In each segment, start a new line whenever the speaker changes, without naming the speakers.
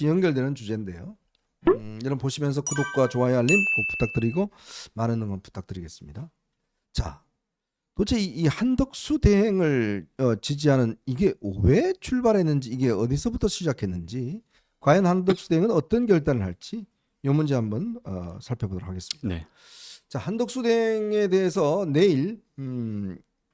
연결되는 주제인데요. 여러분 보시면서 구독과 좋아요 알림 꼭 부탁드리고 많은 응원 부탁드리겠습니다. 자, 도대체 이 한덕수 대행을 지지하는 이게 왜 출발했는지, 이게 어디서부터 시작했는지, 과연 한덕수 대행은 어떤 결단을 할지 이 문제 한번 살펴보도록 하겠습니다.
네.
자, 한덕수 대행에 대해서 내일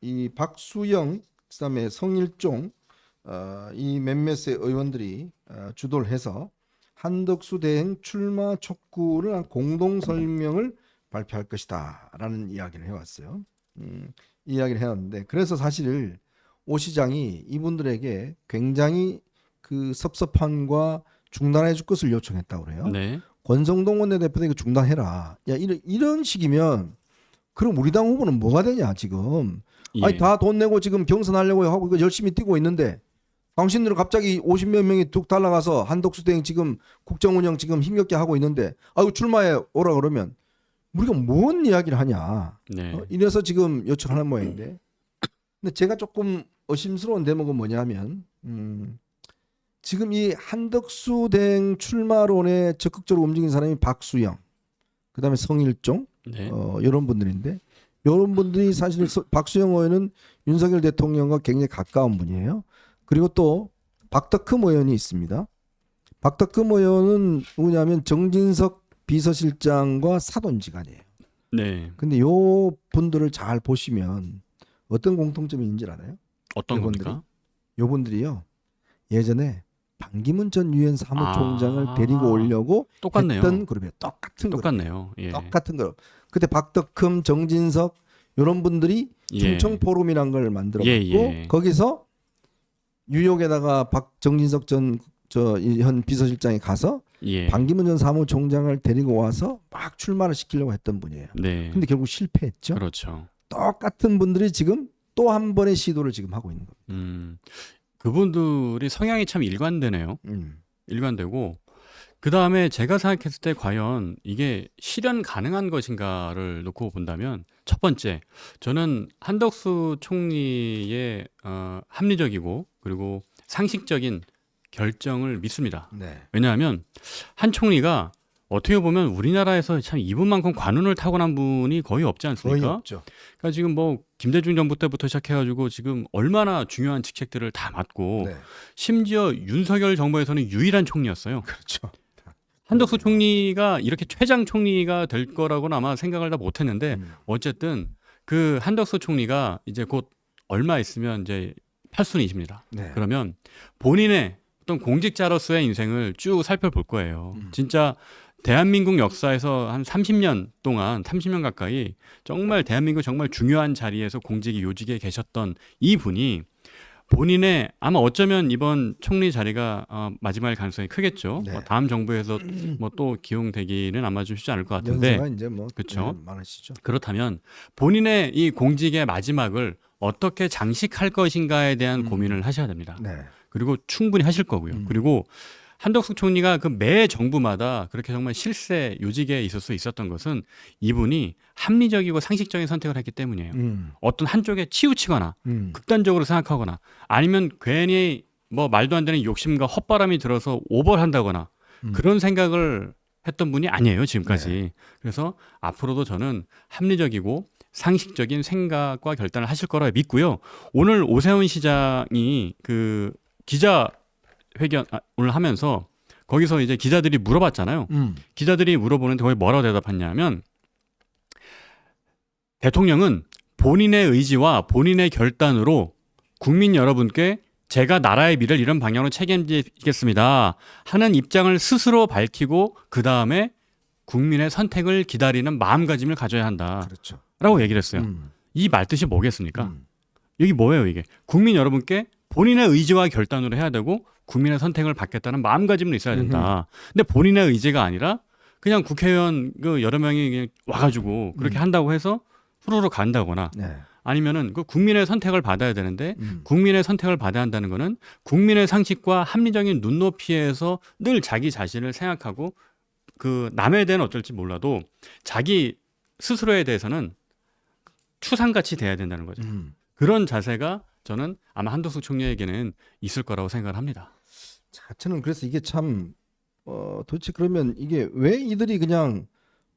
이 박수영, 그다음에 성일종 이 몇몇의 의원들이 주도를 해서 한덕수 대행 출마 촉구를 한 공동 설명을 발표할 것이다라는 이야기를 해왔어요. 이 이야기를 해왔는데, 그래서 사실 오 시장이 이분들에게 굉장히 그 섭섭함과 중단해 줄 것을 요청했다고 그래요.
네.
권성동 원내대표도 이거 중단해라. 야, 이런 식이면 그럼 우리 당 후보는 뭐가 되냐 지금.
예.
아니 다 돈 내고 지금 경선하려고 하고 이거 열심히 뛰고 있는데 당신들은 갑자기 50몇 명이 뚝 달라가서 한덕수 대행 지금 국정운영 지금 힘겹게 하고 있는데 아유 출마해 오라 그러면 우리가 뭔 이야기를 하냐.
네.
이래서 지금 요청하는 모양인데, 근데 제가 조금 의심스러운 대목은 뭐냐면 지금 이 한덕수 대행 출마론에 적극적으로 움직인 사람이 박수영, 그다음에 성일종,
네.
이런 분들인데, 이런 분들이 사실 박수영 의원은 윤석열 대통령과 굉장히 가까운 분이에요. 그리고 또 박덕흠 의원이 있습니다. 박덕흠 의원은 누구냐면 정진석 비서실장과 사돈지간이에요.
네.
근데 요 분들을 잘 보시면 어떤 공통점이 있는지 알아요?
어떤
요분들이?
겁니까?
요 분들이요, 예전에 반기문 전 유엔 사무총장을 데리고 오려고
똑같네요.
했던 그룹이에요. 똑같은 그룹.
똑같네요. 예.
똑같은 그룹. 그때 박덕흠, 정진석 이런 분들이
예.
충청 포럼이란 걸 만들어갖고
예.
거기서 뉴욕에다가 정진석 전 현 비서실장이 가서
예.
반기문 전 사무총장을 데리고 와서 막 출마를 시키려고 했던 분이에요.
네.
근데 결국 실패했죠.
그렇죠.
똑같은 분들이 지금 또 한 번의 시도를 지금 하고 있는 겁니다.
그분들이 성향이 참 일관되네요. 일관되고, 그 다음에 제가 생각했을 때 과연 이게 실현 가능한 것인가를 놓고 본다면, 첫 번째, 저는 한덕수 총리의 합리적이고 그리고 상식적인 결정을 믿습니다.
네.
왜냐하면 한 총리가 어떻게 보면 우리나라에서 참 이분만큼 관운을 타고난 분이 거의 없지
거의
않습니까?
없죠.
그러니까 지금 뭐 김대중 정부 때부터 시작해가지고 지금 얼마나 중요한 직책들을 다 맡고,
네.
심지어 윤석열 정부에서는 유일한 총리였어요.
그렇죠.
한덕수 총리가 이렇게 최장 총리가 될 거라고는 아마 생각을 다 못했는데, 어쨌든 그 한덕수 총리가 이제 곧 얼마 있으면 이제 팔순이십니다.
네.
그러면 본인의 어떤 공직자로서의 인생을 쭉 살펴볼 거예요. 진짜 대한민국 역사에서 한 30년 동안, 30년 가까이 정말 대한민국 정말 중요한 자리에서 공직이 요직에 계셨던 이 분이 본인의, 아마 어쩌면 이번 총리 자리가 마지막일 가능성이 크겠죠.
네.
다음 정부에서 뭐 또 기용되기는 아마 좀 쉽지 않을 것 같은데,
연세가 이제 뭐
그쵸?
많으시죠.
그렇다면 본인의 이 공직의 마지막을 어떻게 장식할 것인가에 대한 고민을 하셔야 됩니다.
네.
그리고 충분히 하실 거고요. 그리고 한덕수 총리가 그 매 정부마다 그렇게 정말 실세 요직에 있을 수 있었던 것은 이분이 합리적이고 상식적인 선택을 했기 때문이에요. 어떤 한쪽에 치우치거나 극단적으로 생각하거나 아니면 괜히 뭐 말도 안 되는 욕심과 헛바람이 들어서 오버한다거나 그런 생각을 했던 분이 아니에요, 지금까지.
네.
그래서 앞으로도 저는 합리적이고 상식적인 생각과 결단을 하실 거라 믿고요. 오늘 오세훈 시장이 그 기자회견 오늘 하면서 거기서 이제 기자들이 물어봤잖아요. 기자들이 물어보는데 거기 뭐라고 대답했냐면, 대통령은 본인의 의지와 본인의 결단으로 국민 여러분께 제가 나라의 미래를 이런 방향으로 책임지겠습니다 하는 입장을 스스로 밝히고 그 다음에 국민의 선택을 기다리는 마음가짐을 가져야 한다.
그렇죠.
라고 얘기를 했어요. 이 말뜻이 뭐겠습니까? 여기 뭐예요, 이게? 국민 여러분께 본인의 의지와 결단으로 해야 되고 국민의 선택을 받겠다는 마음가짐도 있어야 된다. 근데 본인의 의지가 아니라 그냥 국회의원 그 여러 명이 그냥 와가지고 그렇게 한다고 해서 후루룩 간다거나,
네.
아니면은 그 국민의 선택을 받아야 되는데 국민의 선택을 받아야 한다는 거는 국민의 상식과 합리적인 눈높이에서 늘 자기 자신을 생각하고 그 남에 대한 어떨지 몰라도 자기 스스로에 대해서는 추상같이 돼야 된다는 거죠. 그런 자세가 저는 아마 한덕수 총리에게는 있을 거라고 생각을 합니다.
자, 저는 그래서 이게 참 도대체 그러면 이게 왜 이들이 그냥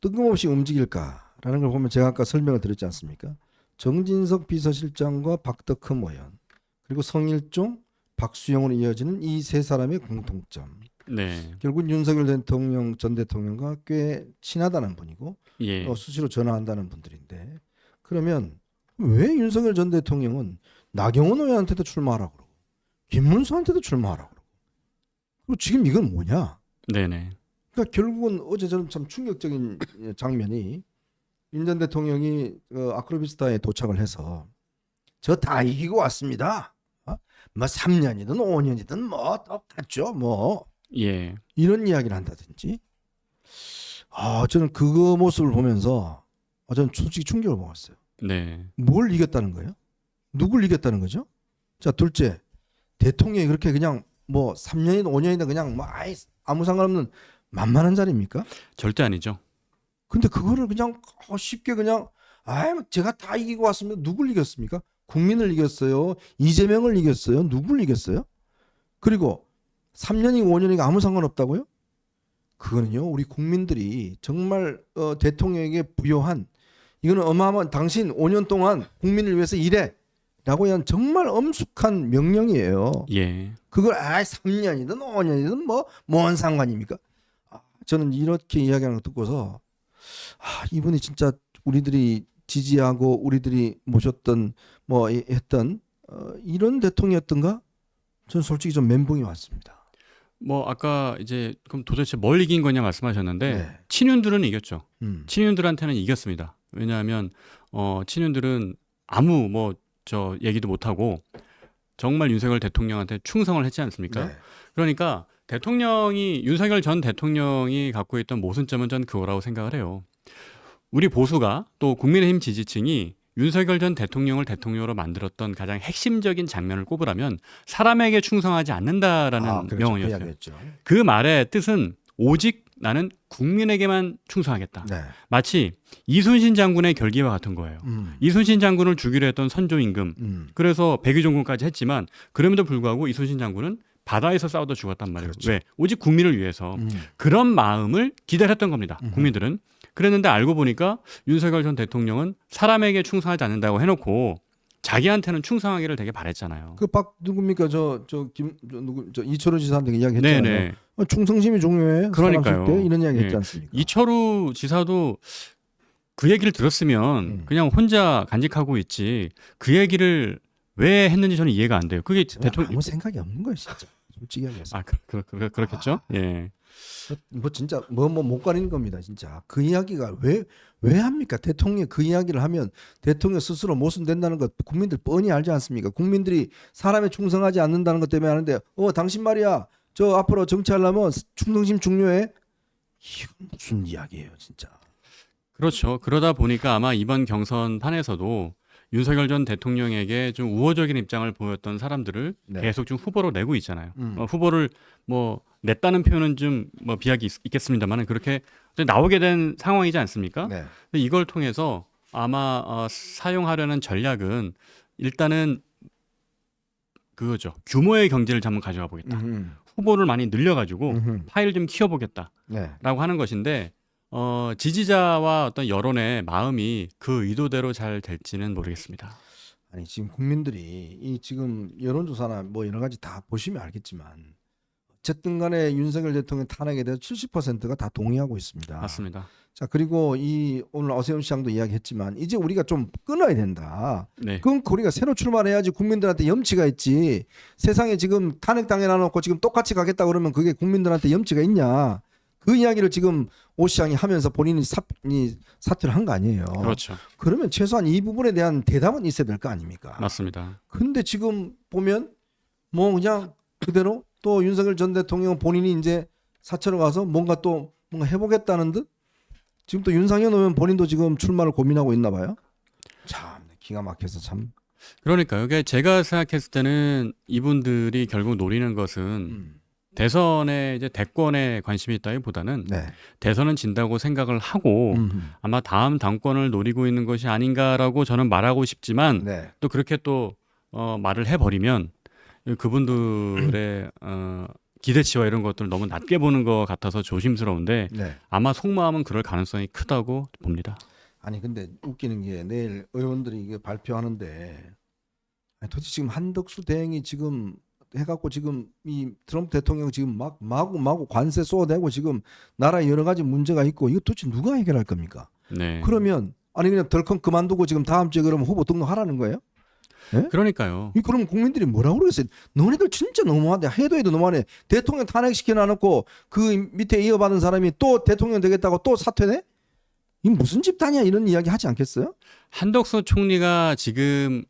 뜬금없이 움직일까라는 걸 보면 제가 아까 설명을 드렸지 않습니까? 정진석 비서실장과 박덕흠 의원 그리고 성일종, 박수영으로 이어지는 이 세 사람의 공통점.
네.
결국 윤석열 대통령 전 대통령과 꽤 친하다는 분이고
예.
수시로 전화한다는 분들인데 그러면 왜 윤석열 전 대통령은 나경원 의원한테도 출마하라고 그러고 김문수한테도 출마하라고 그러고 그리고 지금 이건 뭐냐?
네네.
그러니까 결국은 어제 저는 참 충격적인 장면이 윤 전 대통령이 아크로비스타에 도착을 해서 저 다 이기고 왔습니다. 뭐 3년이든 5년이든 뭐 똑같죠. 뭐
예.
이런 이야기를 한다든지. 저는 그거 모습을 보면서 저는 솔직히 충격을 먹었어요.
네.
뭘 이겼다는 거예요? 누굴 이겼다는 거죠? 자, 둘째, 대통령이 그렇게 그냥 뭐 3년이든 5년이든 그냥 뭐 아무 상관없는 만만한 자리입니까?
절대 아니죠.
근데 그거를 그냥 쉽게 그냥 뭐 제가 다 이기고 왔습니다. 누굴 이겼습니까? 국민을 이겼어요. 이재명을 이겼어요. 누굴 이겼어요? 그리고 3년이고 5년이고 아무 상관없다고요? 그거는요. 우리 국민들이 정말 대통령에게 부여한 이거는 어마어마한 당신 5년 동안 국민을 위해서 일해 라고 한 정말 엄숙한 명령이에요.
예.
그걸 3년이든 5년이든 뭔 상관입니까? 저는 이렇게 이야기하는 거 듣고서 이분이 진짜 우리들이 지지하고 우리들이 모셨던 했던 이런 대통령이었던가? 저는 솔직히 좀 멘붕이 왔습니다.
뭐 아까 이제 그럼 도대체 뭘 이긴 거냐 말씀하셨는데
네.
친윤들은 이겼죠.
음.
친윤들한테는 이겼습니다. 왜냐하면 친윤들은 아무 저 얘기도 못 하고 정말 윤석열 대통령한테 충성을 했지 않습니까?
네.
그러니까 윤석열 전 대통령이 갖고 있던 모순점은 전 그거라고 생각을 해요. 우리 보수가 또 국민의힘 지지층이 윤석열 전 대통령을 대통령으로 만들었던 가장 핵심적인 장면을 꼽으라면 사람에게 충성하지 않는다라는
그렇죠.
명언이었어요. 그 말의 뜻은 오직 나는 국민에게만 충성하겠다.
네.
마치 이순신 장군의 결기와 같은 거예요. 이순신 장군을 죽이려 했던 선조임금. 그래서 백의종군까지 했지만 그럼에도 불구하고 이순신 장군은 바다에서 싸우다 죽었단 말이에요.
그렇죠.
왜? 오직 국민을 위해서. 그런 마음을 기다렸던 겁니다. 국민들은. 그랬는데 알고 보니까 윤석열 전 대통령은 사람에게 충성하지 않는다고 해놓고 자기한테는 충성하기를 되게 바랬잖아요.
누굽니까? 이철우 지사한테 이야기했잖아요.
네네.
충성심이 중요해.
그러니까요.
때 이런 이야기
예.
했지 않습니까?
이철우 지사도 그 얘기를 들었으면 그냥 혼자 간직하고 있지 그 얘기를 왜 했는지 저는 이해가 안 돼요. 그게 대통령
아무 생각이 없는 거예요, 진짜. 솔직히 얘기해서.
그렇겠죠? 예.
진짜 못 가리는 겁니다, 진짜. 그 이야기가 왜 합니까? 대통령이 그 이야기를 하면 대통령 스스로 모순된다는 것 국민들 뻔히 알지 않습니까? 국민들이 사람에 충성하지 않는다는 것 때문에 하는데 당신 말이야. 저 앞으로 정치하려면 충성심 중요해. 이건 무슨 이야기예요, 진짜.
그렇죠. 그러다 보니까 아마 이번 경선판에서도 윤석열 전 대통령에게 좀 우호적인 입장을 보였던 사람들을
네.
계속 좀 후보로 내고 있잖아요. 후보를 냈다는 표현은 좀 비약이 있겠습니다만 그렇게 나오게 된 상황이지 않습니까?
네.
근데 이걸 통해서 아마 사용하려는 전략은 일단은 그거죠. 규모의 경제를 한번 가져가 보겠다. 후보를 많이 늘려가지고 파일 좀 키워보겠다라고
네.
하는 것인데 지지자와 어떤 여론의 마음이 그 의도대로 잘 될지는 모르겠습니다.
아니 지금 국민들이 이 지금 여론조사나 여러 가지 다 보시면 알겠지만 어쨌든 간에 윤석열 대통령 탄핵에 대해서 70%가 다 동의하고 있습니다.
맞습니다.
자 그리고 오늘 어세훈 시장도 이야기했지만 이제 우리가 좀 끊어야 된다.
네.
그럼 우리가 새로 출발해야지 국민들한테 염치가 있지. 세상에 지금 탄핵 당해놔놓고 지금 똑같이 가겠다 그러면 그게 국민들한테 염치가 있냐. 그 이야기를 지금 오 시장이 하면서 본인이 사퇴를 한 거 아니에요.
그렇죠.
그러면 최소한 이 부분에 대한 대답은 있어야 될 거 아닙니까?
맞습니다.
근데 지금 보면 그냥 그대로 또 윤석열 전 대통령 본인이 이제 사찰로 가서 뭔가 해보겠다는 듯 지금 또 윤상현 의원 본인도 지금 출마를 고민하고 있나 봐요. 참 기가 막혀서 참.
그러니까요. 이게 제가 생각했을 때는 이분들이 결국 노리는 것은 대선에 이제 대권에 관심이 있다기보다는
네.
대선은 진다고 생각을 하고 아마 다음 당권을 노리고 있는 것이 아닌가라고 저는 말하고 싶지만
네.
또 그렇게 또 말을 해버리면 그분들의 기대치와 이런 것들을 너무 낮게 보는 것 같아서 조심스러운데
네.
아마 속마음은 그럴 가능성이 크다고 봅니다.
아니 근데 웃기는 게 내일 의원들이 이게 발표하는데 아니, 도대체 지금 한덕수 대행이 지금 해갖고 지금 이 트럼프 대통령 지금 막 마구 관세 쏘아대고 지금 나라에 여러 가지 문제가 있고 이거 도대체 누가 해결할 겁니까?
네.
그러면 아니 그냥 덜컹 그만두고 지금 다음 주에 그러면 후보 등록하라는 거예요?
그러니까요.
이 그럼 국민들이 뭐라고 그러겠어요? 너네들 진짜 너무하네. 해도 너무하네. 대통령 탄핵시켜 놔놓고 그 밑에 이어받은 사람이 또 대통령 되겠다고 또 사퇴네? 이 무슨 집단이야 이런 이야기 하지 않겠어요?
한덕수 총리가 지금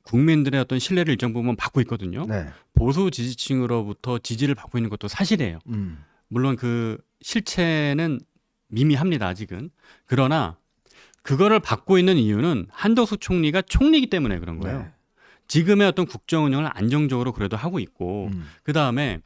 국민들의 어떤 신뢰를 일정 부분 받고 있거든요.
네.
보수 지지층으로부터 지지를 받고 있는 것도 사실이에요. 물론 그 실체는 미미합니다, 아직은. 그러나 그거를 받고 있는 이유는 한덕수 총리가 총리이기 때문에 그런 거예요.
네.
지금의 어떤 국정 운영을 안정적으로 그래도 하고 있고 그다음에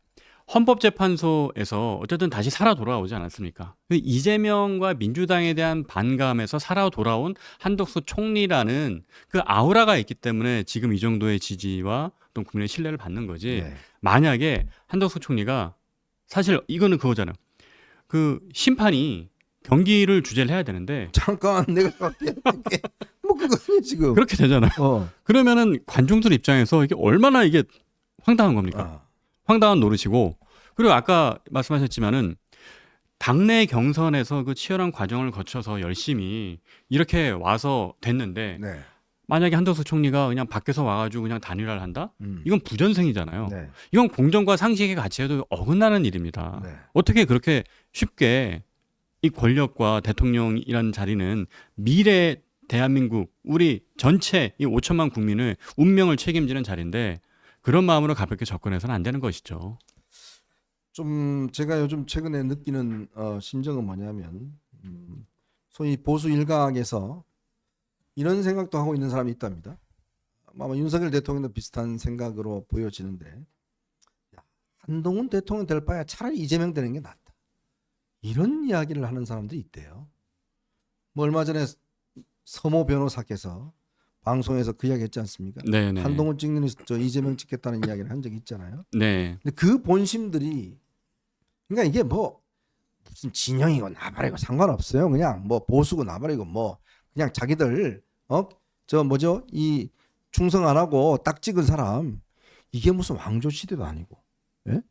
헌법재판소에서 어쨌든 다시 살아 돌아오지 않았습니까? 이재명과 민주당에 대한 반감에서 살아 돌아온 한덕수 총리라는 그 아우라가 있기 때문에 지금 이 정도의 지지와 어떤 국민의 신뢰를 받는 거지.
네.
만약에 한덕수 총리가 사실 이거는 그거잖아요. 그 심판이 경기를 주재를 해야 되는데
잠깐 내가 뭐 그거는 지금
그렇게 되잖아요. 그러면은 관중들 입장에서 이게 얼마나 이게 황당한 겁니까? 황당한 노릇이고 그리고 아까 말씀하셨지만은 당내 경선에서 그 치열한 과정을 거쳐서 열심히 이렇게 와서 됐는데
네.
만약에 한덕수 총리가 그냥 밖에서 와가지고 그냥 단일화를 한다? 이건 부전승이잖아요.
네.
이건 공정과 상식의 가치에도 어긋나는 일입니다.
네.
어떻게 그렇게 쉽게 이 권력과 대통령이라는 자리는 미래 대한민국 우리 전체 이 5천만 국민의 운명을 책임지는 자리인데 그런 마음으로 가볍게 접근해서는 안 되는 것이죠.
좀 제가 요즘 최근에 느끼는 심정은 뭐냐면 소위 보수 일각에서 이런 생각도 하고 있는 사람이 있답니다. 아마 윤석열 대통령도 비슷한 생각으로 보여지는데 야, 한동훈 대통령 될 바에 차라리 이재명 되는 게 낫다. 이런 이야기를 하는 사람들이 있대요. 뭐 얼마 전에 서모 변호사께서 방송에서 그 이야기 했지 않습니까?
네네.
한동훈 찍는 저 이재명 찍겠다는 이야기를 한 적이 있잖아요.
네.
근데 그 본심들이 그러니까 이게 뭐 무슨 진영이고 나발이고 상관없어요. 그냥 뭐 보수고 나발이고 뭐 그냥 자기들 저 뭐죠? 이 충성 안 하고 딱 찍은 사람 이게 무슨 왕조 시대도 아니고 예?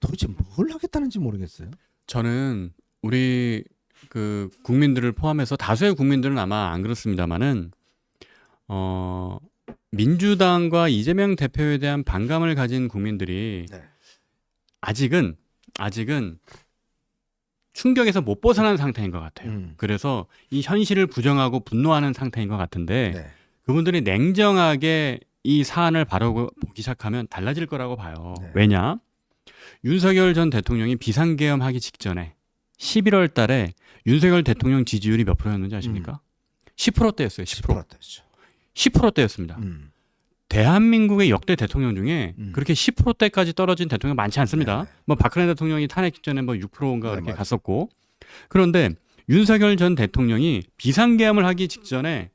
도대체 뭘 하겠다는지 모르겠어요.
저는 우리 그 국민들을 포함해서 다수의 국민들은 아마 안 그렇습니다만은 민주당과 이재명 대표에 대한 반감을 가진 국민들이
네.
아직은 충격에서 못 벗어난 상태인 것 같아요. 그래서 이 현실을 부정하고 분노하는 상태인 것 같은데
네.
그분들이 냉정하게 이 사안을 바라보기 시작하면 달라질 거라고 봐요.
네.
왜냐? 윤석열 전 대통령이 비상계엄하기 직전에 11월 달에 윤석열 대통령 지지율이 몇 프로였는지 아십니까? 10%대였어요. 10%. 10%대였습니다. 대한민국의 역대 대통령 중에 그렇게 10%대까지 떨어진 대통령 많지 않습니다.
네.
뭐 박근혜 대통령이 탄핵 직전에 뭐 6%인가
네,
이렇게
맞아요.
갔었고 그런데 윤석열 전 대통령이 비상계엄을 하기 직전에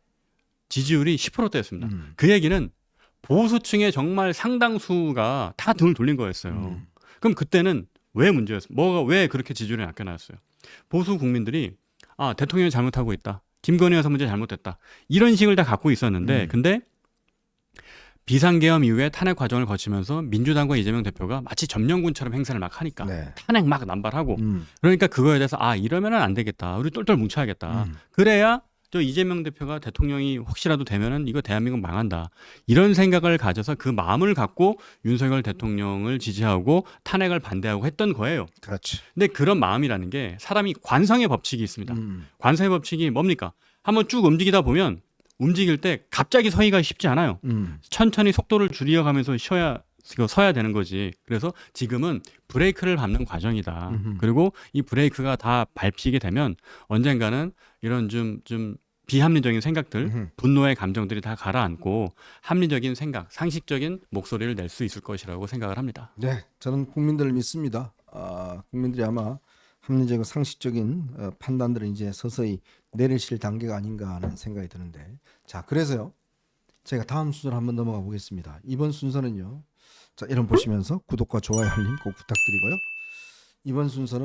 지지율이 10%대였습니다. 그 얘기는 보수층의 정말 상당수가 다 등을 돌린 거였어요. 그럼 그때는 왜 문제였어요? 뭐가 왜 그렇게 지지율이 아껴놨어요? 보수 국민들이 아 대통령이 잘못하고 있다. 김건희 여사 문제 잘못됐다. 이런 식을 다 갖고 있었는데 근데 비상계엄 이후에 탄핵 과정을 거치면서 민주당과 이재명 대표가 마치 점령군처럼 행세를 막 하니까
네.
탄핵 막 남발하고 그러니까 그거에 대해서 아 이러면은 안 되겠다. 우리 똘똘 뭉쳐야겠다. 그래야 저 이재명 대표가 대통령이 혹시라도 되면은 이거 대한민국 망한다. 이런 생각을 가져서 그 마음을 갖고 윤석열 대통령을 지지하고 탄핵을 반대하고 했던 거예요.
그렇지.
근데 그런 마음이라는 게 사람이 관성의 법칙이 있습니다. 관성의 법칙이 뭡니까? 한번 쭉 움직이다 보면 움직일 때 갑자기 서기가 쉽지 않아요. 천천히 속도를 줄여가면서 서야 되는 거지. 그래서 지금은 브레이크를 밟는 과정이다. 그리고 이 브레이크가 다 밟히게 되면 언젠가는 이런 좀 비합리적인 생각들, 분노의 감정들이 다 가라앉고 합리적인 생각, 상식적인 목소리를 낼 수 있을 것이라고 생각을 합니다.
네, 저는 국민들을 믿습니다. 국민들이 아마 합리적이고 상식적인 판단들을 이제 서서히 내리실 단계가 아닌가 하는 생각이 드는데, 자, 그래서요, 제가 다음 순서로 한번 넘어가 보겠습니다. 이번 순서는요, 자, 이런 보시면서 구독과 좋아요 알림 꼭 부탁드리고요. 이번 순서는